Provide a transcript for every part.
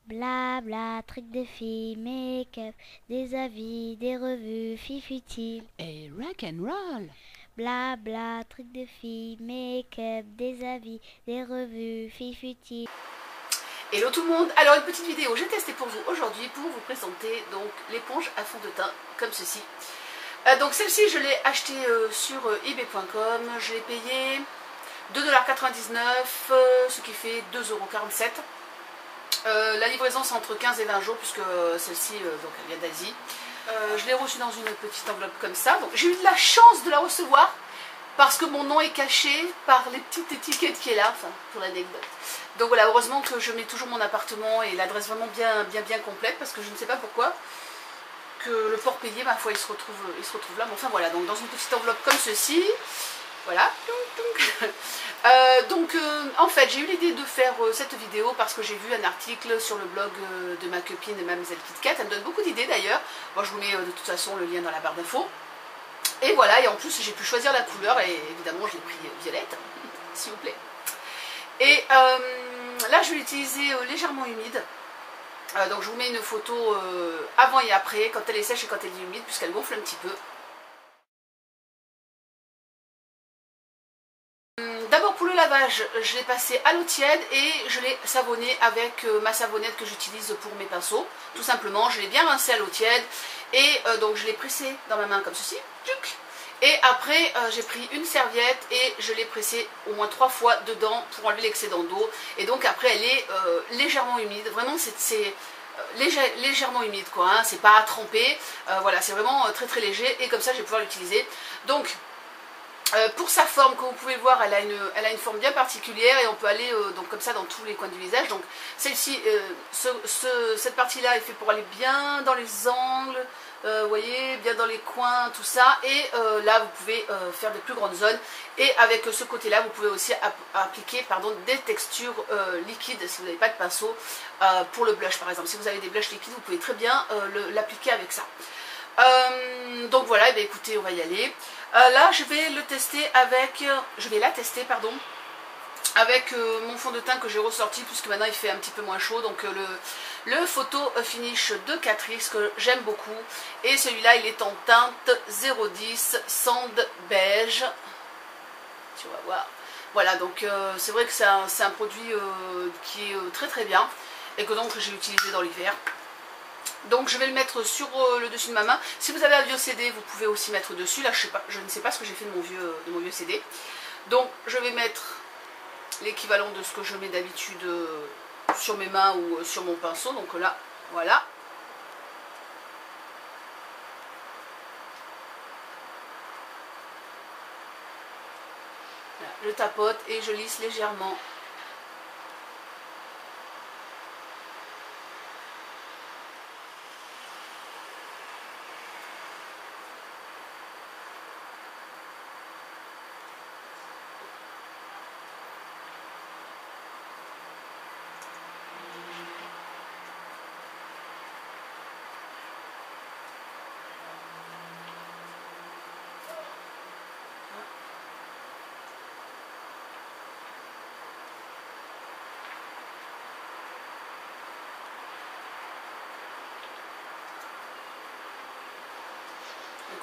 Blabla, trucs de filles, make-up, des avis, des revues, filles futiles. Et rock and roll. Blabla, trucs de filles, make-up, des avis, des revues, filles futiles. Hello tout le monde, alors une petite vidéo j'ai testé pour vous aujourd'hui pour vous présenter donc l'éponge à fond de teint comme ceci. Donc celle-ci je l'ai achetée sur ebay.com, je l'ai payée 2,99 $, ce qui fait 2,47 €. La livraison c'est entre 15 et 20 jours puisque celle-ci donc elle vient d'Asie. Je l'ai reçue dans une petite enveloppe comme ça, donc j'ai eu de la chance de la recevoir parce que mon nom est caché par les petites étiquettes qui est là, enfin pour l'anecdote. Donc voilà, heureusement que je mets toujours mon appartement et l'adresse vraiment bien complète parce que je ne sais pas pourquoi que le port payé, ma foi, il se retrouve là. Mais enfin voilà, donc dans une petite enveloppe comme ceci, voilà. En fait, j'ai eu l'idée de faire cette vidéo parce que j'ai vu un article sur le blog de ma copine Mademoiselle KitKat. Elle me donne beaucoup d'idées d'ailleurs. Moi, je vous mets de toute façon le lien dans la barre d'infos. Et voilà, et en plus j'ai pu choisir la couleur et évidemment je l'ai pris violette, s'il vous plaît. Et là je vais l'utiliser légèrement humide. Donc je vous mets une photo avant et après, quand elle est sèche et quand elle est humide, puisqu'elle gonfle un petit peu. D'abord pour le lavage, je l'ai passé à l'eau tiède et je l'ai savonné avec ma savonnette que j'utilise pour mes pinceaux. Tout simplement, je l'ai bien rincé à l'eau tiède et donc je l'ai pressé dans ma main comme ceci. Et après, j'ai pris une serviette et je l'ai pressée au moins 3 fois dedans pour enlever l'excédent d'eau. Et donc après, elle est légèrement humide. Vraiment, c'est légèrement humide, quoi. Hein. C'est pas à tremper. Voilà, c'est vraiment très léger. Et comme ça, je vais pouvoir l'utiliser. Donc, pour sa forme, comme vous pouvez le voir, elle a une forme bien particulière et on peut aller donc comme ça dans tous les coins du visage. Donc celle-ci, cette partie-là est faite pour aller bien dans les angles, vous voyez, bien dans les coins, tout ça. Et là, vous pouvez faire des plus grandes zones. Et avec ce côté-là, vous pouvez aussi appliquer des textures liquides si vous n'avez pas de pinceau pour le blush, par exemple. Si vous avez des blushs liquides, vous pouvez très bien l'appliquer avec ça. Donc voilà, et bien écoutez, on va y aller. Là, je vais la tester avec mon fond de teint que j'ai ressorti puisque maintenant il fait un petit peu moins chaud. Donc le photo finish de Catrice que j'aime beaucoup. Et celui-là, il est en teinte 010 Sand Beige. Tu vas voir. Voilà, donc c'est vrai que c'est un produit qui est très bien et que donc j'ai utilisé dans l'hiver. Donc je vais le mettre sur le dessus de ma main. Si vous avez un vieux CD, vous pouvez aussi mettre dessus. Là, je ne sais pas ce que j'ai fait de mon vieux CD. Donc je vais mettre l'équivalent de ce que je mets d'habitude sur mes mains ou sur mon pinceau. Donc là, voilà. Voilà, je tapote et je lisse légèrement.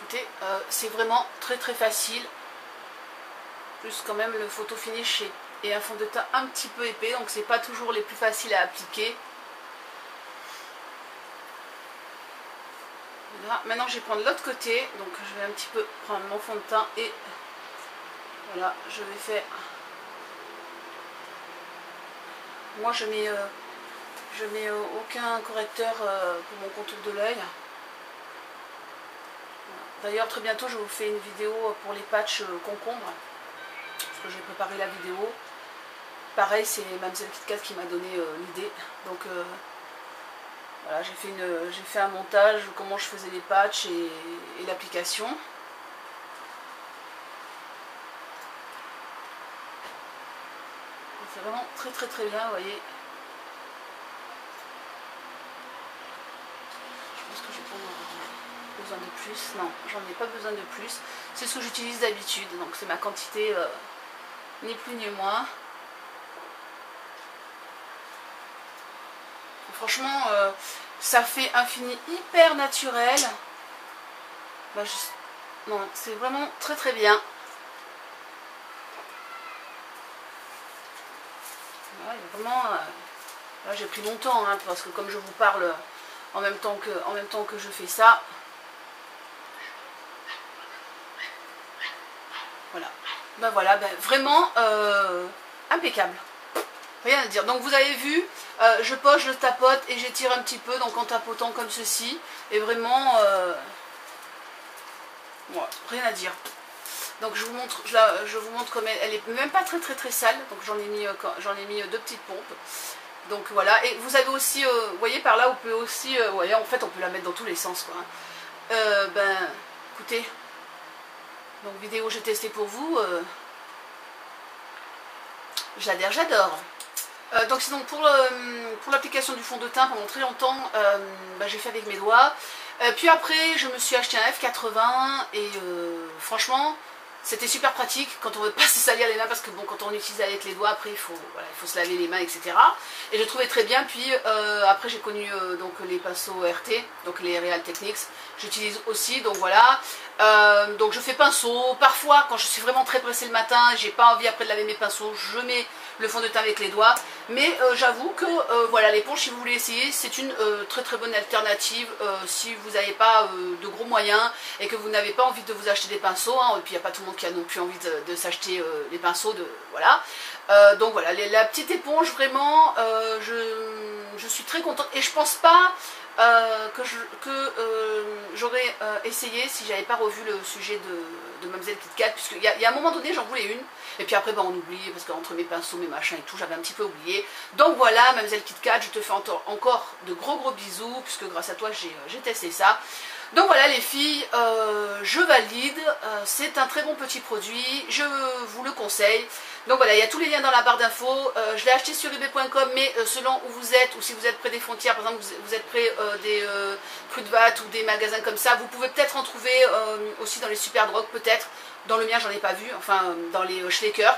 Écoutez, c'est vraiment très facile. Plus quand même le photo finish est un fond de teint un petit peu épais, donc c'est pas toujours les plus faciles à appliquer. Là, maintenant je vais prendre l'autre côté, donc je vais un petit peu prendre mon fond de teint et voilà, je vais faire. Moi je mets aucun correcteur pour mon contour de l'œil. D'ailleurs très bientôt je vous fais une vidéo pour les patchs concombres, parce que j'ai préparé la vidéo. Pareil, c'est Mademoiselle KitKat qui m'a donné l'idée. Donc voilà, j'ai fait un montage, comment je faisais les patchs et l'application. C'est vraiment très bien, vous voyez. Je pense que j'ai pas besoin de plus. Non, j'en ai pas besoin de plus. C'est ce que j'utilise d'habitude, donc c'est ma quantité, ni plus ni moins. Franchement, ça fait un fini hyper naturel. Bah, non, c'est vraiment très très bien. Voilà, il y a vraiment... là j'ai pris longtemps, hein, parce que comme je vous parle en même temps que je fais ça. Voilà. Ben voilà, ben vraiment impeccable. Rien à dire. Donc vous avez vu, je poche, je tapote et j'étire un petit peu, donc en tapotant comme ceci. Et vraiment, voilà, rien à dire. Donc je vous montre, je vous montre comme elle est même pas très sale. Donc j'en ai mis deux petites pompes. Donc voilà. Et vous avez aussi, vous voyez par là, on peut aussi, vous voyez, en fait on peut la mettre dans tous les sens, quoi. Ben, écoutez. Donc vidéo j'ai testé pour vous. J'adore. Donc sinon pour l'application du fond de teint pendant très longtemps, bah, j'ai fait avec mes doigts. Puis après je me suis acheté un F80 et franchement c'était super pratique quand on veut pas se salir les mains, parce que bon, quand on utilise avec les doigts après il faut se laver les mains, etc. Et je trouvais très bien. Puis après j'ai connu donc les pinceaux RT, donc les Real Techniques, j'utilise aussi, donc voilà. Donc je fais pinceau, parfois quand je suis vraiment très pressée le matin, j'ai pas envie après de laver mes pinceaux, je mets le fond de teint avec les doigts. Mais j'avoue que voilà, l'éponge, si vous voulez essayer, c'est une très bonne alternative si vous n'avez pas de gros moyens et que vous n'avez pas envie de vous acheter des pinceaux, hein, et puis il n'y a pas tout le monde qui a non plus envie de s'acheter les pinceaux, voilà. Donc voilà, la petite éponge, vraiment, je suis très contente, et je pense pas que j'aurais essayé si j'avais pas revu le sujet de Mademoiselle Kit Kat, puisqu'il y a un moment donné j'en voulais une, et puis après on oublie, parce qu'entre mes pinceaux, mes machins et tout, j'avais un petit peu oublié. Donc voilà, Mademoiselle Kit Kat, je te fais encore de gros bisous, puisque grâce à toi j'ai testé ça. Donc voilà les filles, je valide, c'est un très bon petit produit, je vous le conseille. Donc voilà, il y a tous les liens dans la barre d'infos. Je l'ai acheté sur ebay.com, mais selon où vous êtes, ou si vous êtes près des frontières, par exemple vous êtes près des Kruidvat ou des magasins comme ça, vous pouvez peut-être en trouver aussi dans les Superdrug, peut-être. Dans le mien j'en ai pas vu, enfin dans les Schlecker.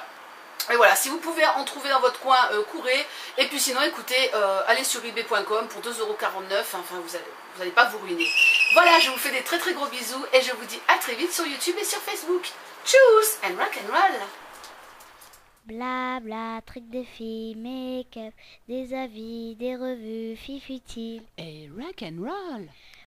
Et voilà, si vous pouvez en trouver dans votre coin, courez. Et puis sinon, écoutez, allez sur ebay.com pour 2,49 €. Enfin, vous n'allez pas vous ruiner. Voilà, je vous fais des très gros bisous et je vous dis à très vite sur YouTube et sur Facebook. Tchuss and rock and roll. Blabla, trucs de filles, make-up, des avis, des revues, filles futiles. Et rock and roll.